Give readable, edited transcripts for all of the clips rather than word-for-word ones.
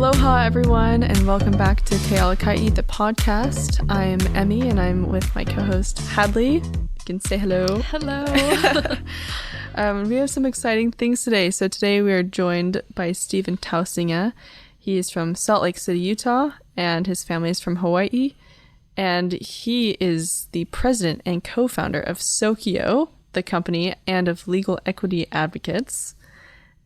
Aloha, everyone, and welcome back to Alaka'i, the podcast. I'm Emmie, and I'm with my co-host, Hadley. You can say hello. Hello. We have some exciting things today. So today we are joined by Stephen Tausinga. He is from Salt Lake City, Utah, and his family is from Hawaii. And he is the president and co-founder of Sokiyo, the company, and of Legal Equity Advocates.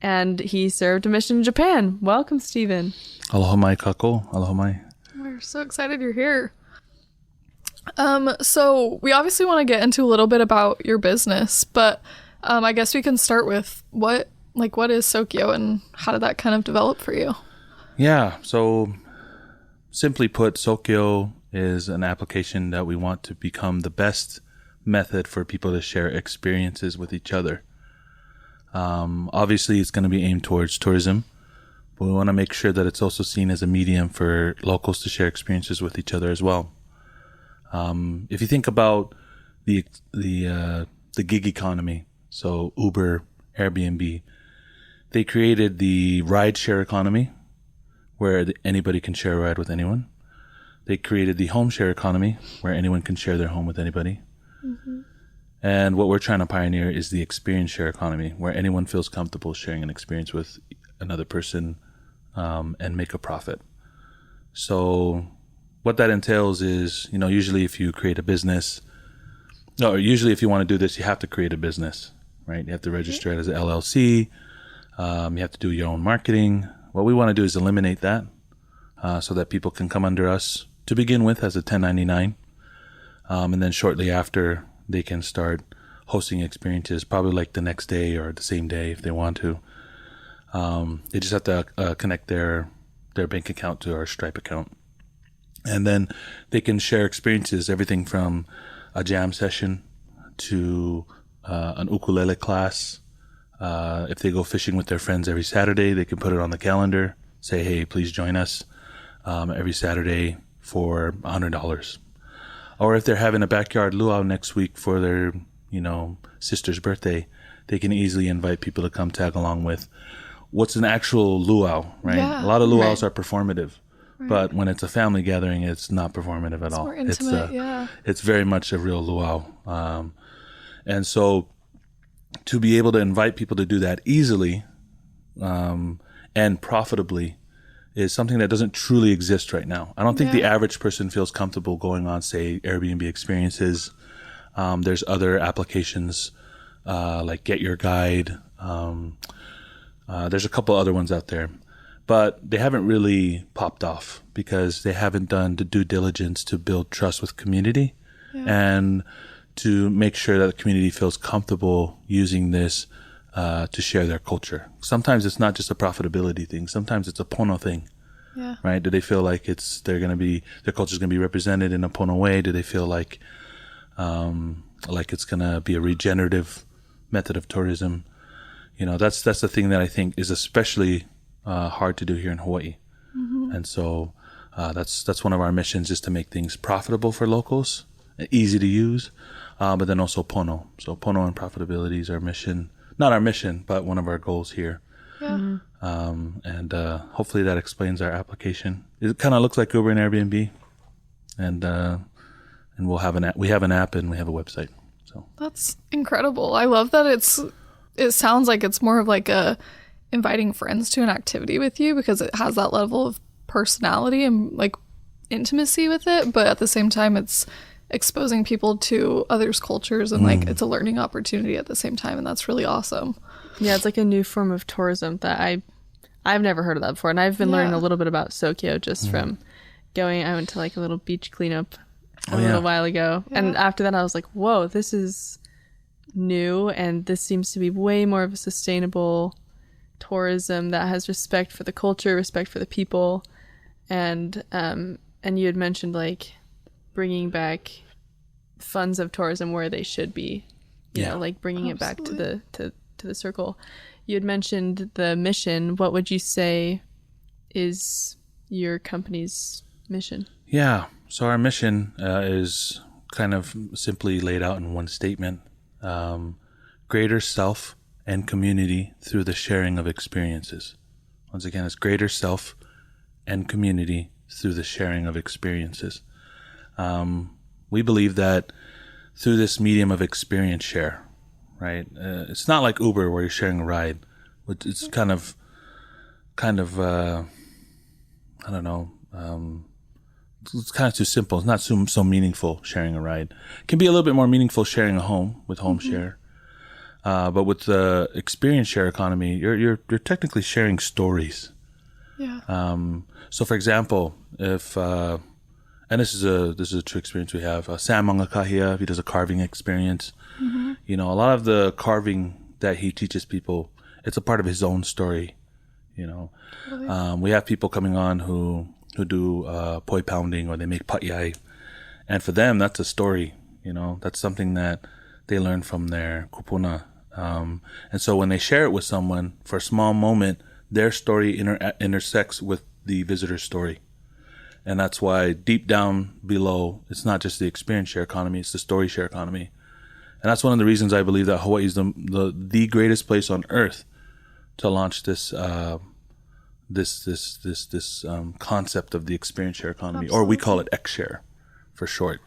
And he served a mission in Japan. Welcome, Stephen. Aloha mai kako. Aloha mai. We're so excited you're here. So we obviously want to get into a little bit about your business, but I guess we can start with what is Sokiyo and how did that kind of develop for you? Yeah, so simply put, Sokiyo is an application that we want to become the best method for people to share experiences with each other. Obviously, it's going to be aimed towards tourism, but we want to make sure that it's also seen as a medium for locals to share experiences with each other as well. If you think about the gig economy, so Uber, Airbnb, they created the ride-share economy, where anybody can share a ride with anyone. They created the home share economy, where anyone can share their home with anybody. Mm-hmm. And what we're trying to pioneer is the experience share economy, where anyone feels comfortable sharing an experience with another person and make a profit. So what that entails is, usually if you create a business, usually if you want to do this, you have to create a business, right? You have to register it as an LLC. You have to do your own marketing. What we want to do is eliminate that so that people can come under us to begin with as a 1099. And then shortly after, they can start hosting experiences, probably like the next day or the same day if they want to. They just have to connect their bank account to our Stripe account. And then they can share experiences, everything from a jam session to an ukulele class. If they go fishing with their friends every Saturday, they can put it on the calendar, say, hey, please join us every Saturday for $100. Or if they're having a backyard luau next week for their, sister's birthday, they can easily invite people to come tag along with what's an actual luau, right? Yeah, a lot of luau's are performative, but when it's a family gathering, it's not performative at all. More intimate, It's very much a real luau. And so to be able to invite people to do that easily and profitably is something that doesn't truly exist right now. I don't think the average person feels comfortable going on, say, Airbnb experiences. There's other applications like Get Your Guide. There's a couple other ones out there. But they haven't really popped off because they haven't done the due diligence to build trust with community and to make sure that the community feels comfortable using this to share their culture. Sometimes it's not just a profitability thing. Sometimes it's a pono thing, right? Do they feel like their culture's gonna be represented in a pono way? Do they feel like it's gonna be a regenerative method of tourism? That's the thing that I think is especially hard to do here in Hawaii. Mm-hmm. And so that's one of our missions, is to make things profitable for locals, easy to use, but then also pono. So pono and profitability is our mission. Not our mission, but one of our goals here. Yeah. And hopefully that explains our application. It kind of looks like Uber and Airbnb, and we'll have an app. We have an app and we have a website. So that's incredible. I love that it sounds like it's more of like inviting friends to an activity with you, because it has that level of personality and like intimacy with it, but at the same time it's exposing people to others' cultures and like it's a learning opportunity at the same time, and that's really awesome. Yeah, it's like a new form of tourism that I've never heard of that before, and I've been learning a little bit about Sokiyo just from going. I went to like a little beach cleanup a little while ago, and after that I was like, whoa, this is new, and this seems to be way more of a sustainable tourism that has respect for the culture, respect for the people, and you had mentioned like bringing back funds of tourism where they should be, you know, like bringing it back to the circle. You had mentioned the mission. What would you say is your company's mission? Yeah, so our mission is kind of simply laid out in one statement: greater self and community through the sharing of experiences. Once again, it's greater self, and community through the sharing of experiences. We believe that through this medium of experience share, right? It's not like Uber where you're sharing a ride. It's kind of I don't know. It's kind of too simple. It's not so meaningful sharing a ride. It can be a little bit more meaningful sharing a home with home share. But with the experience share economy, you're technically sharing stories. Yeah. So for example, if and this is a true experience we have. Sam Alaka'i, he does a carving experience. You know, a lot of the carving that he teaches people, it's a part of his own story. You know, really? We have people coming on who do poi pounding, or they make pa'iai, and for them that's a story. You know, that's something that they learn from their kupuna. And so when they share it with someone for a small moment, their story intersects with the visitor's story. And that's why deep down below, it's not just the experience share economy, it's the story share economy. And that's one of the reasons I believe that Hawaii is the greatest place on earth to launch this concept of the experience share economy. Absolutely. Or we call it X-share for short,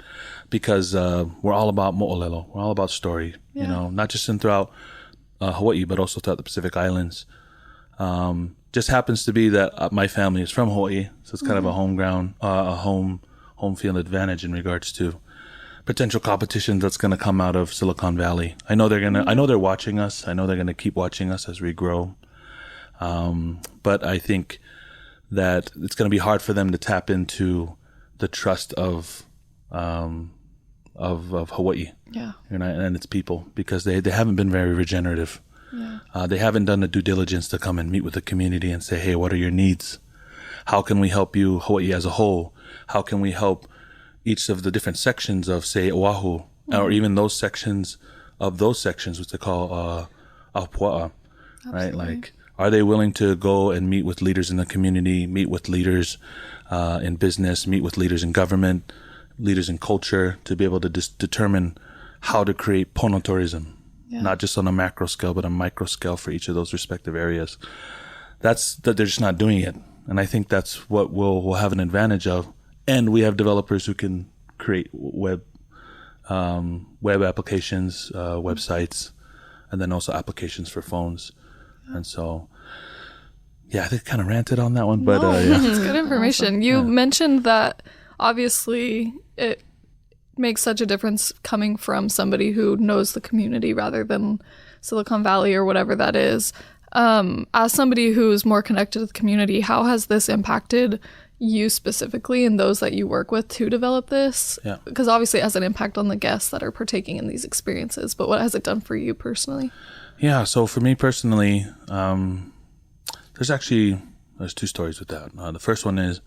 because we're all about mo'olelo. We're all about story, you know, not just throughout Hawaii, but also throughout the Pacific Islands. Just happens to be that my family is from Hawaii, so it's kind of a home field advantage in regards to potential competition that's going to come out of Silicon Valley. I know they're watching us. I know they're going to keep watching us as we grow. But I think that it's going to be hard for them to tap into the trust of Hawaii, and its people, because they haven't been very regenerative. Yeah. They haven't done the due diligence to come and meet with the community and say, hey, what are your needs? How can we help you, Hawaii as a whole? How can we help each of the different sections of, say, Oahu, or even those sections, which they call Apua'a, right? Like, are they willing to go and meet with leaders in the community, meet with leaders in business, meet with leaders in government, leaders in culture, to be able to determine how to create pono tourism, not just on a macro scale, but a micro scale for each of those respective areas. That's that they're just not doing it. And I think that's what we'll have an advantage of. And we have developers who can create web applications, websites, and then also applications for phones. And so, I think I kind of ranted on that one, but it's good information. You mentioned that obviously it makes such a difference coming from somebody who knows the community rather than Silicon Valley or whatever that is. As somebody who's more connected to the community, how has this impacted you specifically and those that you work with to develop this? Because obviously it has an impact on the guests that are partaking in these experiences, but what has it done for you personally? Yeah, so for me personally, there's two stories with that. The first one is,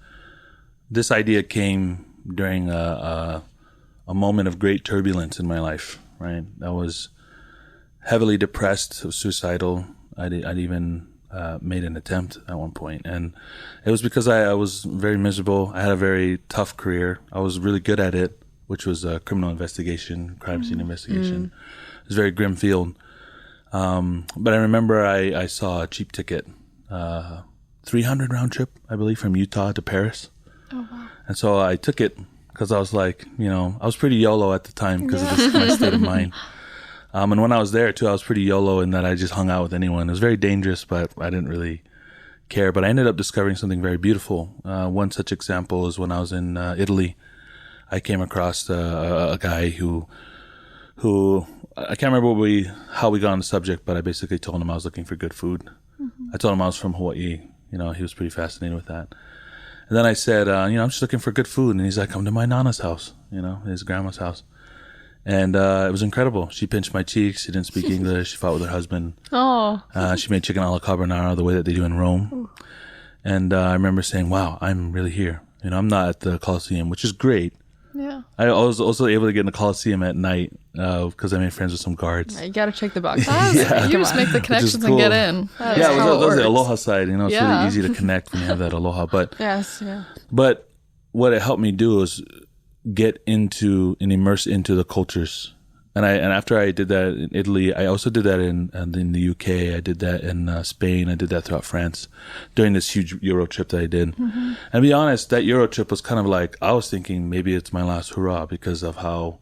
this idea came during a moment of great turbulence in my life, right? I was heavily depressed, suicidal. I'd even made an attempt at one point, and it was because I was very miserable. I had a very tough career. I was really good at it, which was criminal investigation, crime scene investigation. It was a very grim field. But I remember I saw a cheap ticket, 300 round trip, I believe, from Utah to Paris. Oh, wow. And so I took it because I was like, I was pretty YOLO at the time because of my state of mind. And when I was there too, I was pretty YOLO in that I just hung out with anyone. It was very dangerous, but I didn't really care. But I ended up discovering something very beautiful. One such example is when I was in Italy. I came across a guy who I can't remember how we got on the subject, but I basically told him I was looking for good food. I told him I was from Hawaii. He was pretty fascinated with that. And then I said, I'm just looking for good food. And he's like, come to my Nana's house, his grandma's house. And it was incredible. She pinched my cheeks. She didn't speak English. She fought with her husband. Oh. She made chicken alla carbonara the way that they do in Rome. Ooh. And I remember saying, wow, I'm really here. I'm not at the Coliseum, which is great. Yeah. I was also able to get in the Coliseum at night because I made friends with some guards. You got to check the box. You just make the connections cool. and get in. That was the aloha side. It's really easy to connect when you have that aloha. But But what it helped me do is get into and immerse into the cultures And after I did that in Italy, I also did that in the UK. I did that in Spain. I did that throughout France during this huge Euro trip that I did. And to be honest, that Euro trip was kind of like, I was thinking maybe it's my last hurrah because of how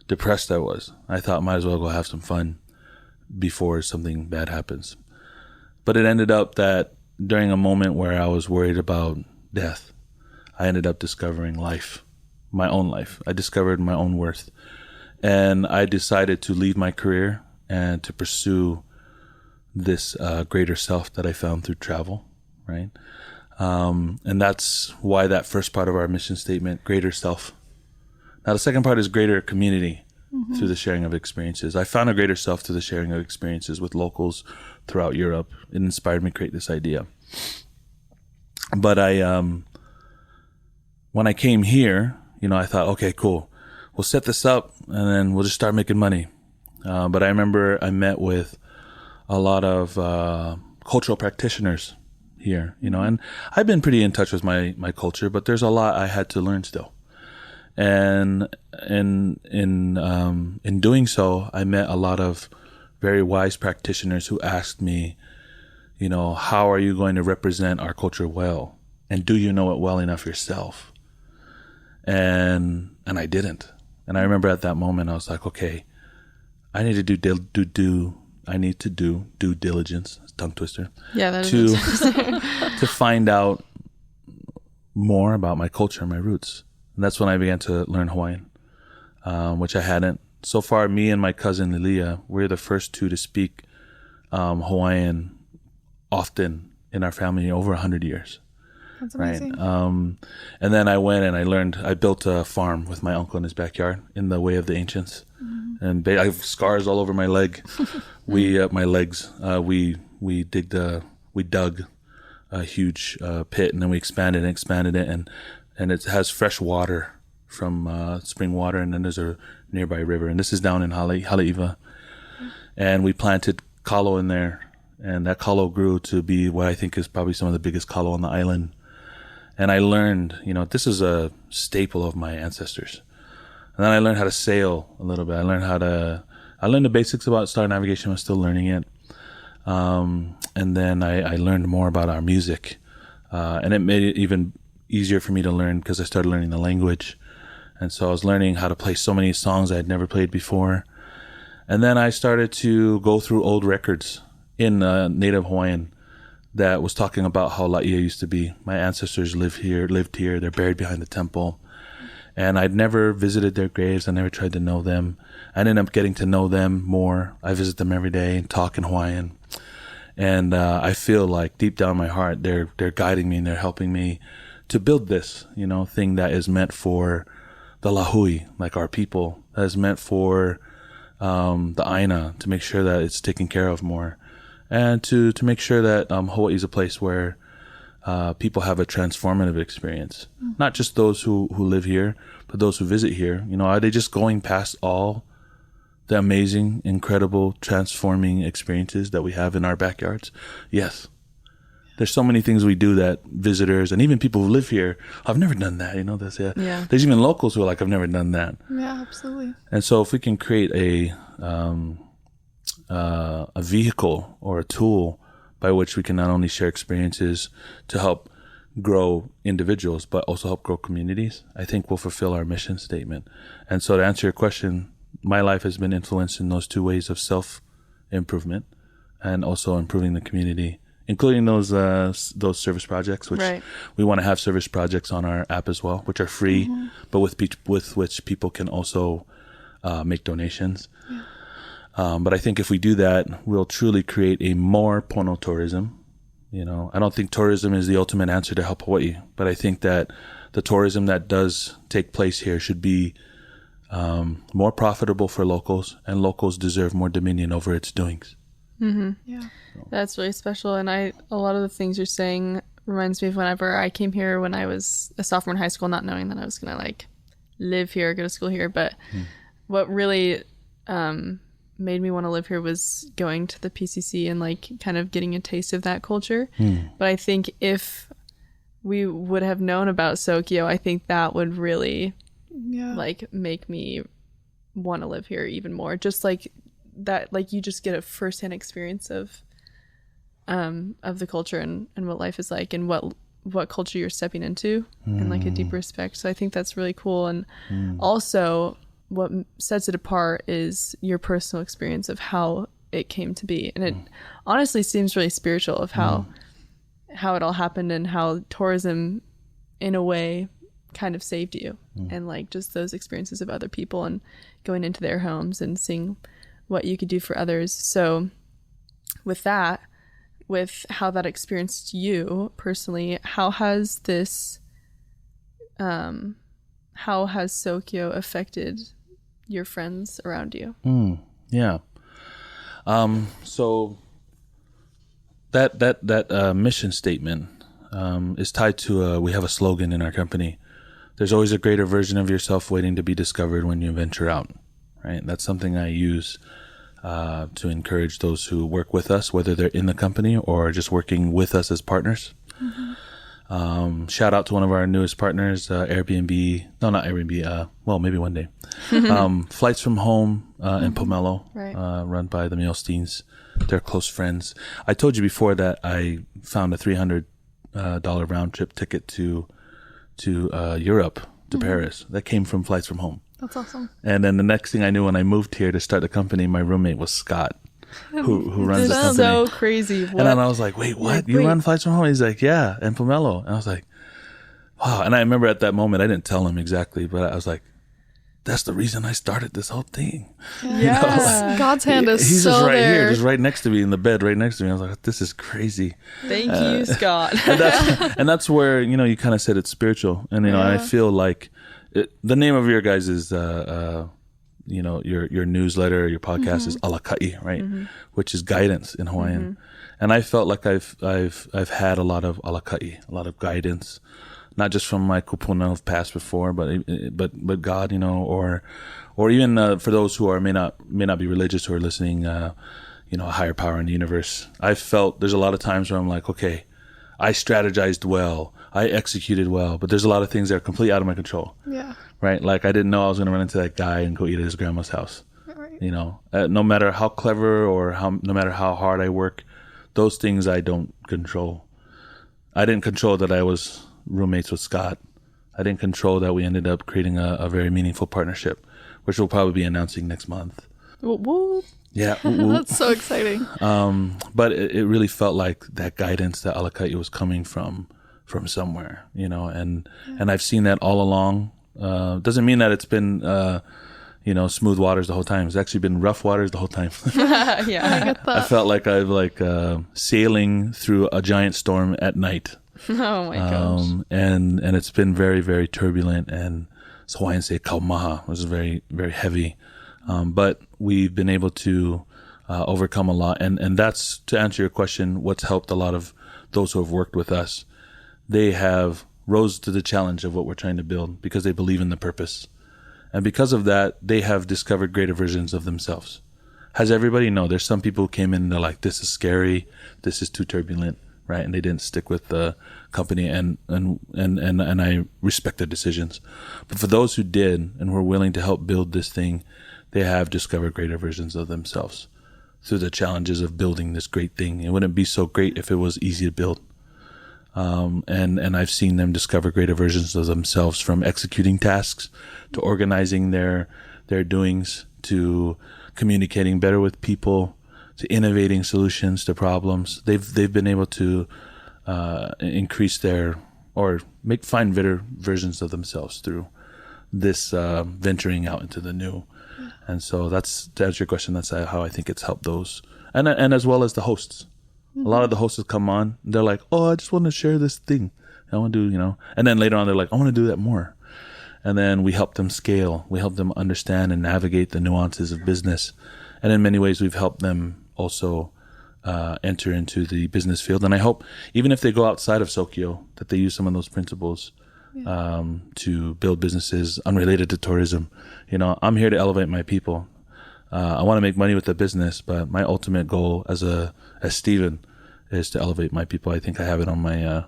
depressed I was. I thought might as well go have some fun before something bad happens. But it ended up that during a moment where I was worried about death, I ended up discovering life, my own life. I discovered my own worth. And I decided to leave my career and to pursue this greater self that I found through travel, right? And that's why that first part of our mission statement, greater self. Now, the second part is greater community through the sharing of experiences. I found a greater self through the sharing of experiences with locals throughout Europe. It inspired me to create this idea. But when I came here, I thought, okay, cool. We'll set this up and then we'll just start making money. But I remember I met with a lot of cultural practitioners here, and I've been pretty in touch with my culture, but there's a lot I had to learn still. And in doing so, I met a lot of very wise practitioners who asked me, how are you going to represent our culture well? And do you know it well enough yourself? And I didn't. And I remember at that moment, I was like, okay, I need to do due diligence, tongue twister. Yeah, that is to find out more about my culture and my roots. And that's when I began to learn Hawaiian, which I hadn't. So far, me and my cousin Lilia, we're the first two to speak Hawaiian often in our family over 100 years. That's amazing. Right. And then I went and I built a farm with my uncle in his backyard in the way of the ancients. And I have scars all over my leg. We dug a huge pit, and then we expanded it, and it has fresh water from spring water, and then there's a nearby river. And this is down in Haleiwa. And we planted kalo in there, and that kalo grew to be what I think is probably some of the biggest kalo on the island. And I learned, this is a staple of my ancestors. And then I learned how to sail a little bit. I learned the basics about star navigation. I'm still learning it. And then I learned more about our music. And it made it even easier for me to learn because I started learning the language. And so I was learning how to play so many songs I had never played before. And then I started to go through old records in Native Hawaiian that was talking about how Laia used to be. My ancestors lived here. They're buried behind the temple. And I'd never visited their graves. I never tried to know them. I ended up getting to know them more. I visit them every day and talk in Hawaiian. And I feel like deep down in my heart, they're guiding me and they're helping me to build this, thing that is meant for the Lahui, like our people, that is meant for the Aina, to make sure that it's taken care of more. And to make sure that Hawaii is a place where people have a transformative experience. Not just those who live here, but those who visit here. Are they just going past all the amazing, incredible, transforming experiences that we have in our backyards? Yes. There's so many things we do that visitors and even people who live here, I've never done that. Yeah. There's even locals who are like, I've never done that. Yeah, absolutely. And so if we can create a vehicle or a tool by which we can not only share experiences to help grow individuals, but also help grow communities, I think we'll fulfill our mission statement. And so to answer your question, my life has been influenced in those two ways of self-improvement and also improving the community, including those service projects, which we want to have service projects on our app as well, which are free, but with which people can also make donations. Yeah. But I think if we do that, we'll truly create a more pono tourism. I don't think tourism is the ultimate answer to help Hawaii, but I think that the tourism that does take place here should be more profitable for locals, and locals deserve more dominion over its doings. Yeah, that's really special. And a lot of the things you're saying reminds me of whenever I came here when I was a sophomore in high school, not knowing that I was gonna live here, go to school here. But what really made me want to live here was going to the PCC and kind of getting a taste of that culture. But I think if we would have known about Sokiyo, I think that would really make me want to live here even more. Just like that, like you just get a firsthand experience of the culture and what life is like and what culture you're stepping into and like a deep respect. So I think that's really cool. And also what sets it apart is your personal experience of how it came to be. And it honestly seems really spiritual of how it all happened and how tourism in a way kind of saved you and like just those experiences of other people and going into their homes and seeing what you could do for others. So with that, with how that experienced you personally, how has Sokiyo affected your friends around you? Yeah. So that mission statement is tied to we have a slogan in our company. There's always a greater version of yourself waiting to be discovered when you venture out, right? That's something I use to encourage those who work with us, whether they're in the company or just working with us as partners. Shout out to one of our newest partners, Airbnb. No, not Airbnb. Well, maybe one day. Flights from Home in Pomelo, run by the Mielsteins. They're close friends. I told you before that I found a $300 round trip ticket to Europe, to Paris. That came from Flights from Home. That's awesome. And then the next thing I knew, when I moved here to start the company, my roommate was Scott, who runs the company. So crazy. And then I was like, wait, what? You run Flights from Home? He's like, yeah, and Pomelo. And I was like, wow. And I remember at that moment, I didn't tell him exactly, but I was like, that's the reason I started this whole thing. Yes. God's hand is he's so just right there. here, just right next to me in the bed, right next to me. I was like, this is crazy. Thank you, Scott. and that's where, you kind of said it's spiritual. And, I feel like the name of your guys is, your newsletter, your podcast is Alaka'i, right? Which is guidance in Hawaiian. And I felt like I've had a lot of Alaka'i, a lot of guidance. Not just from my kupuna of past before, but God, or even for those who may not be religious who are listening, a higher power in the universe. I felt there's a lot of times where I'm like, okay, I strategized well, I executed well, but there's a lot of things that are completely out of my control. Yeah. Right. Like I didn't know I was going to run into that guy and go eat at his grandma's house. Right. No matter how clever or no matter how hard I work, those things I don't control. I didn't control that I was roommates with Scott. I didn't control that we ended up creating a very meaningful partnership, which we'll probably be announcing next month. Whoop. Yeah. That's so exciting. But it really felt like that guidance that Alaka'i was coming from somewhere, and I've seen that all along. Doesn't mean that it's been, smooth waters the whole time. It's actually been rough waters the whole time. Yeah. I get that. I felt like I've sailing through a giant storm at night. Oh my gosh. And it's been very, very turbulent, and Hawaiians say kaumaha, which is very, very heavy. But we've been able to overcome a lot. And that's, to answer your question, what's helped a lot of those who have worked with us. They have rose to the challenge of what we're trying to build because they believe in the purpose. And because of that, they have discovered greater versions of themselves. As everybody know, there's some people who came in and they're like, this is scary, this is too turbulent, right? And they didn't stick with the company, and I respect their decisions. But for those who did and were willing to help build this thing, they have discovered greater versions of themselves through the challenges of building this great thing. It wouldn't be so great if it was easy to build. And I've seen them discover greater versions of themselves, from executing tasks to organizing their doings, to communicating better with people, to innovating solutions to problems. They've been able to increase find better versions of themselves through this venturing out into the new. And so that's, to answer your question, that's how I think it's helped those, and as well as the hosts. A lot of the hosts come on, they're like, oh, I just want to share this thing. I want to do, and then later on they're like, I want to do that more. And then we help them scale. We help them understand and navigate the nuances of business. And in many ways, we've helped them also enter into the business field. And I hope, even if they go outside of Sokiyo, that they use some of those principles to build businesses unrelated to tourism. I'm here to elevate my people. I want to make money with the business, but my ultimate goal as Stephen is to elevate my people. I think I have it on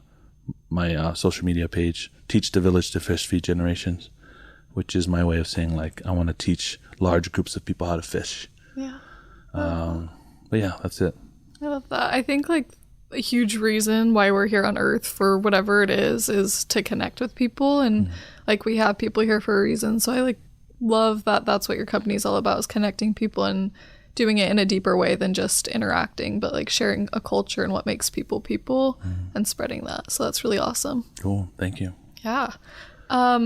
my social media page. Teach the village to fish, feed generations. which is my way of saying like I want to teach large groups of people how to fish. Yeah. But yeah, that's it. I love that. I think like a huge reason why we're here on Earth for whatever it is to connect with people, and like we have people here for a reason. So I like love that that's what your company is all about, is connecting people and doing it in a deeper way than just interacting, but like sharing a culture and what makes people and spreading that. So that's really awesome. Cool. Thank you. Yeah.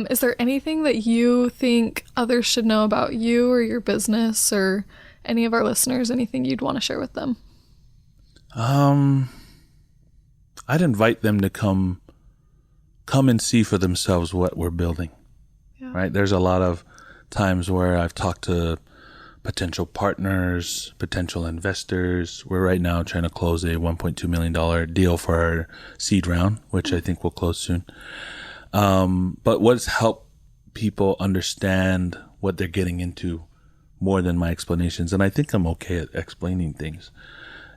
Is there anything that you think others should know about you or your business, or any of our listeners, anything you'd want to share with them? I'd invite them to come and see for themselves what we're building. Yeah. Right? There's a lot of times where I've talked to potential partners, potential investors. We're right now trying to close a $1.2 million deal for our seed round, which I think will close soon. But what's helped people understand what they're getting into more than my explanations, and I think I'm okay at explaining things,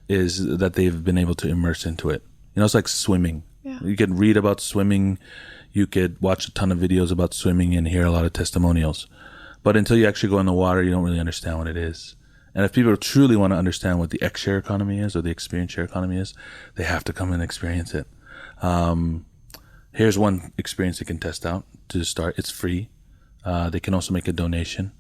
is that they've been able to immerse into it. You know, it's like swimming. Yeah. You could read about swimming, you could watch a ton of videos about swimming and hear a lot of testimonials. But until you actually go in the water, you don't really understand what it is. And if people truly want to understand what the X-share economy is or the experience share economy is, they have to come and experience it. Here's one experience they can test out to start. It's free. They can also make a donation,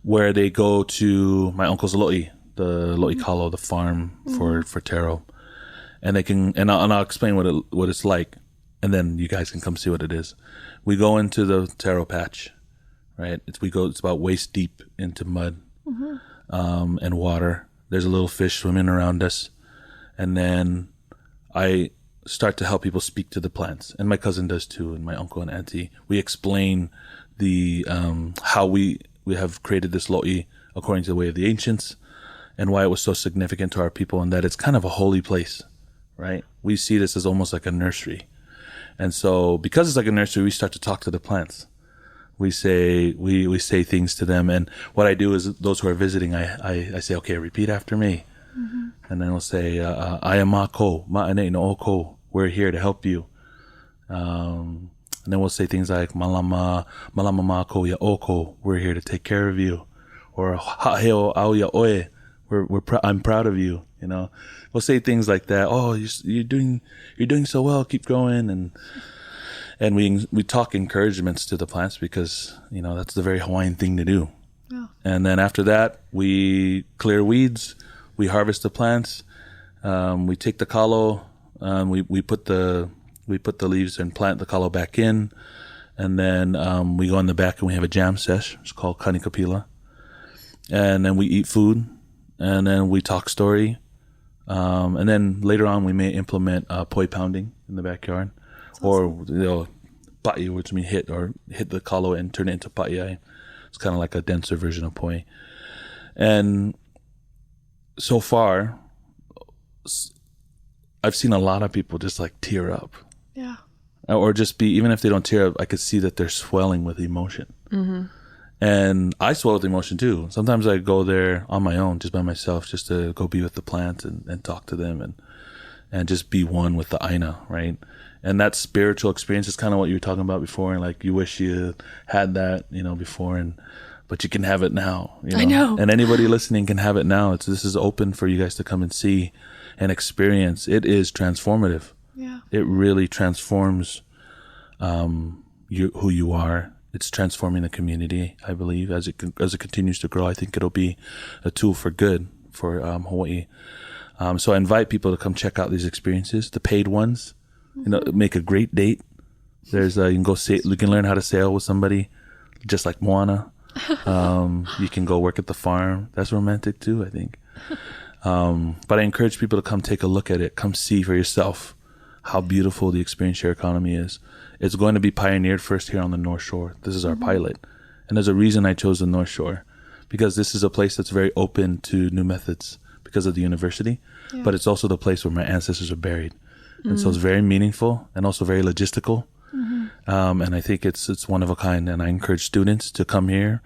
where they go to my uncle's lo'i, the lo'i kalo, the farm for taro. And they can, and I'll explain what it's like, and then you guys can come see what it is. We go into the taro patch, right? It's about waist deep into mud, and water. There's a little fish swimming around us, and then I start to help people speak to the plants, and my cousin does too, and my uncle and auntie. We explain the how we have created this lo'i according to the way of the ancients, and why it was so significant to our people, and that it's kind of a holy place. Right? We see this as almost like a nursery. And so because it's like a nursery, we start to talk to the plants. We say things to them. And what I do is those who are visiting, I say, okay, repeat after me. And then we'll say, Ayamako, ma'ane no oko. We're here to help you. And then we'll say things like, malama mako ya oko. We're here to take care of you. Or ha'heo au ya oe. I'm proud of you. You know, we'll say things like that. Oh, you're doing so well. Keep going, and we talk encouragements to the plants, because you know that's the very Hawaiian thing to do. Yeah. And then after that, we clear weeds, we harvest the plants, we take the kalo, we put the leaves and plant the kalo back in, and then we go in the back and we have a jam sesh. It's called kanikapila, and then we eat food, and then we talk story. And then later on, we may implement poi pounding in the backyard. That's awesome. Or pa'i, which means hit the kalo and turn it into pa'i. It's kind of like a denser version of poi. And so far, I've seen a lot of people just like tear up. Yeah. Or just be, even if they don't tear up, I could see that they're swelling with emotion. Mm-hmm. And I swell with emotion too. Sometimes I go there on my own, just by myself, just to go be with the plants and talk to them and just be one with the aina, right? And that spiritual experience is kind of what you were talking about before. And like, you wish you had that, you know, before, but you can have it now. You know? I know. And anybody listening can have it now. This is open for you guys to come and see and experience. It is transformative. Yeah. It really transforms who you are. It's transforming the community, I believe, as it continues to grow. I think it'll be a tool for good for Hawaii. So I invite people to come check out these experiences, the paid ones. You know, make a great date. There's you can go you can learn how to sail with somebody, just like Moana. You can go work at the farm. That's romantic too, I think. But I encourage people to come take a look at it. Come see for yourself how beautiful the experience share economy is. It's going to be pioneered first here on the North Shore. This is our pilot. And there's a reason I chose the North Shore, because this is a place that's very open to new methods because of the university, but it's also the place where my ancestors are buried. And so it's very meaningful and also very logistical. And I think it's one of a kind. And I encourage students to come here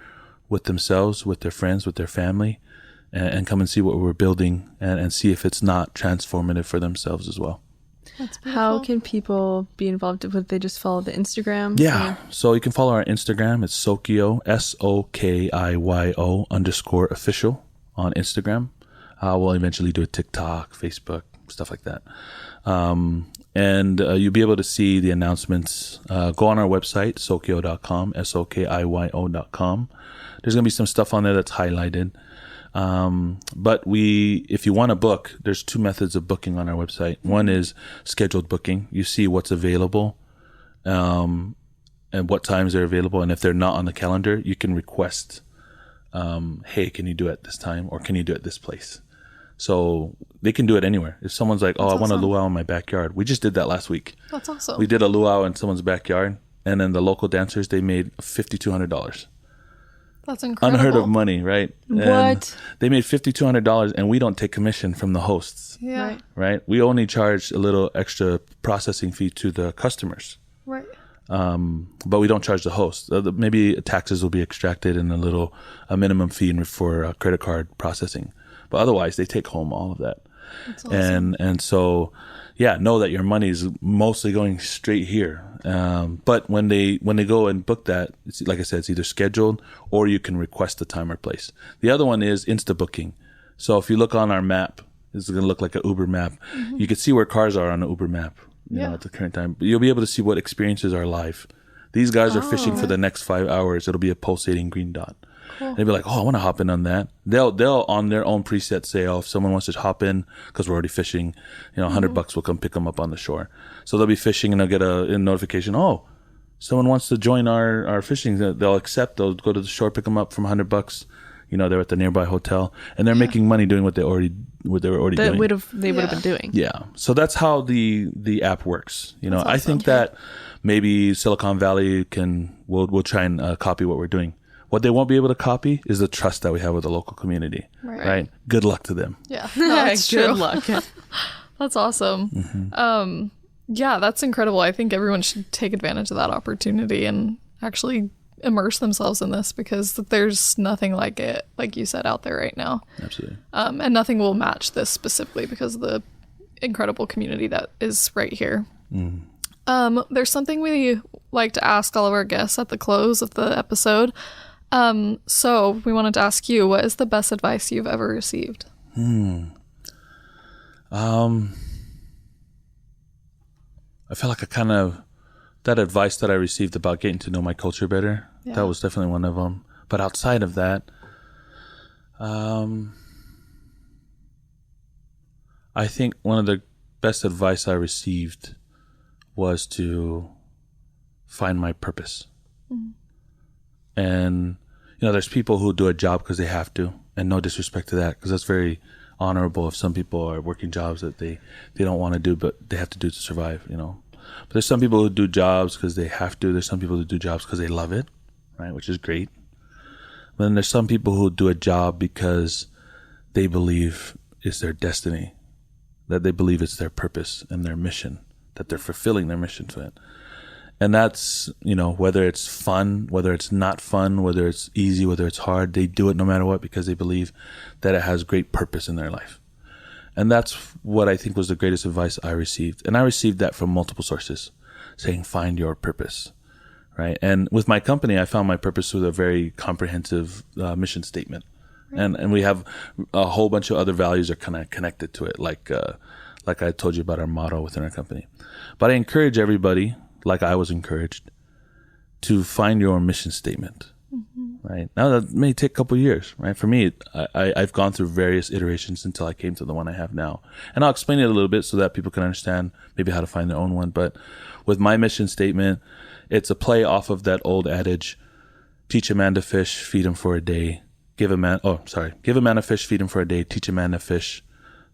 with themselves, with their friends, with their family, and come and see what we're building and see if it's not transformative for themselves as well. That's beautiful. How can people be involved? Would they just follow the Instagram? Yeah. So you can follow our Instagram. It's Sokiyo, SOKIYO_official on Instagram. We'll eventually do a TikTok, Facebook, stuff like that. And you'll be able to see the announcements. Go on our website, Sokiyo.com, SOKIYO.com. There's going to be some stuff on there that's highlighted. But if you want to book, there's 2 methods of booking on our website. One is scheduled booking. You see what's available, and what times they're available. And if they're not on the calendar, you can request, hey, can you do it at this time? Or can you do it at this place? So they can do it anywhere. If someone's like, I want a luau in my backyard. We just did that last week. That's awesome. We did a luau in someone's backyard. And then the local dancers, they made $5,200. That's incredible. Unheard of money, right? What? And they made $5,200, and we don't take commission from the hosts. Yeah. Right? We only charge a little extra processing fee to the customers. Right. But we don't charge the host. Maybe taxes will be extracted and a minimum fee for credit card processing. But otherwise, they take home all of that. That's awesome. And so, yeah, know that your money is mostly going straight here. But when they go and book that, it's, like I said, it's either scheduled or you can request the time or place. The other one is Insta booking. So if you look on our map, this is going to look like an Uber map. Mm-hmm. You can see where cars are on the Uber map, you know, at the current time. But you'll be able to see what experiences are live. These guys are fishing for the next 5 hours. It'll be a pulsating green dot. Cool. They'll be like, I want to hop in on that. They'll on their own preset say, if someone wants to hop in because we're already fishing, $100 will come pick them up on the shore. So they'll be fishing and they'll get a notification. Someone wants to join our fishing. They'll accept. They'll go to the shore, pick them up from $100. They're at the nearby hotel and they're making money doing what they were already doing. They would have been doing. Yeah. So that's how the app works. Awesome. I think that maybe Silicon Valley we'll try and copy what we're doing. What they won't be able to copy is the trust that we have with the local community. Right? Good luck to them. Yeah. No, that's true. Good luck. That's awesome. Mm-hmm. Yeah, that's incredible. I think everyone should take advantage of that opportunity and actually immerse themselves in this because there's nothing like it, like you said, out there right now. Absolutely. And nothing will match this specifically because of the incredible community that is right here. Mm. There's something we like to ask all of our guests at the close of the episode. So we wanted to ask you, what is the best advice you've ever received? I feel like that advice that I received about getting to know my culture better, that was definitely one of them. But outside of that, I think one of the best advice I received was to find my purpose. Mm-hmm. And, there's people who do a job because they have to, and no disrespect to that, because that's very honorable if some people are working jobs that they don't want to do, but they have to do to survive, But there's some people who do jobs because they have to. There's some people who do jobs because they love it, right, which is great. But then there's some people who do a job because they believe it's their destiny, that they believe it's their purpose and their mission, that they're fulfilling their mission to it. And that's, whether it's fun, whether it's not fun, whether it's easy, whether it's hard, they do it no matter what because they believe that it has great purpose in their life. And that's what I think was the greatest advice I received. And I received that from multiple sources saying, find your purpose, right? And with my company, I found my purpose with a very comprehensive mission statement. Right. And we have a whole bunch of other values are kind of connected to it, like I told you about our motto within our company. But I encourage everybody, like I was encouraged, to find your mission statement, right? Now that may take a couple of years, right? For me, I've gone through various iterations until I came to the one I have now. And I'll explain it a little bit so that people can understand maybe how to find their own one. But with my mission statement, it's a play off of that old adage, teach a man to fish, feed him for a day. Give a man a fish, feed him for a day. Teach a man to fish,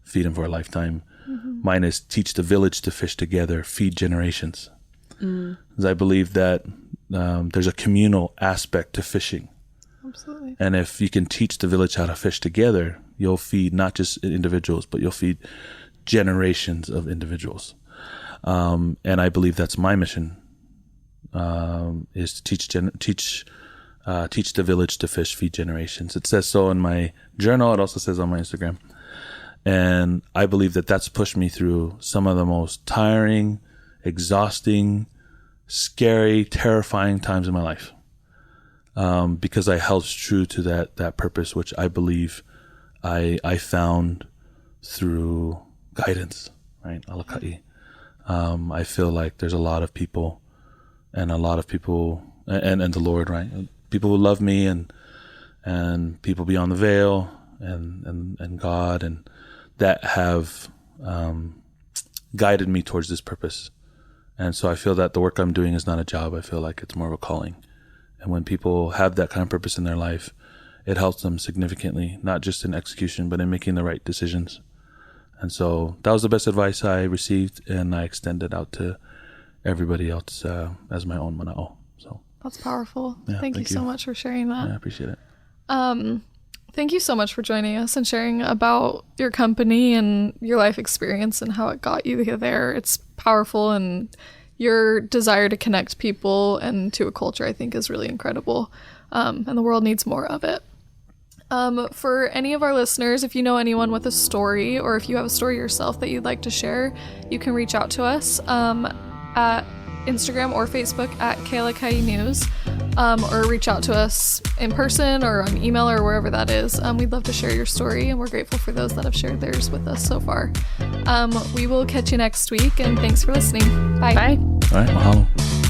feed him for a lifetime. Mm-hmm. Mine is teach the village to fish together, feed generations. Because I believe that there's a communal aspect to fishing. Absolutely. And if you can teach the village how to fish together, you'll feed not just individuals, but you'll feed generations of individuals. And I believe that's my mission, is to teach the village to fish, feed generations. It says so in my journal. It also says on my Instagram. And I believe that that's pushed me through some of the most tiring, exhausting, scary, terrifying times in my life. Because I held true to that purpose, which I believe I found through guidance, right? Alaka'i. I feel like there's a lot of people and the Lord, right? People who love me and people beyond the veil and God, and that have guided me towards this purpose. And so I feel that the work I'm doing is not a job. I feel like it's more of a calling. And when people have that kind of purpose in their life, it helps them significantly, not just in execution, but in making the right decisions. And so that was the best advice I received, and I extended out to everybody else as my own mana'o. So that's powerful. Yeah, thank you so much for sharing that. Yeah, I appreciate it. Thank you so much for joining us and sharing about your company and your life experience and how it got you there. It's powerful, and your desire to connect people and to a culture, I think, is really incredible. And the world needs more of it. For any of our listeners, if you know anyone with a story, or if you have a story yourself that you'd like to share, you can reach out to us at Instagram or Facebook at Alaka'i News, or reach out to us in person or on email or wherever that is. We'd love to share your story, and we're grateful for those that have shared theirs with us so far. We will catch you next week, and thanks for listening. Bye. Bye. All right, mahalo.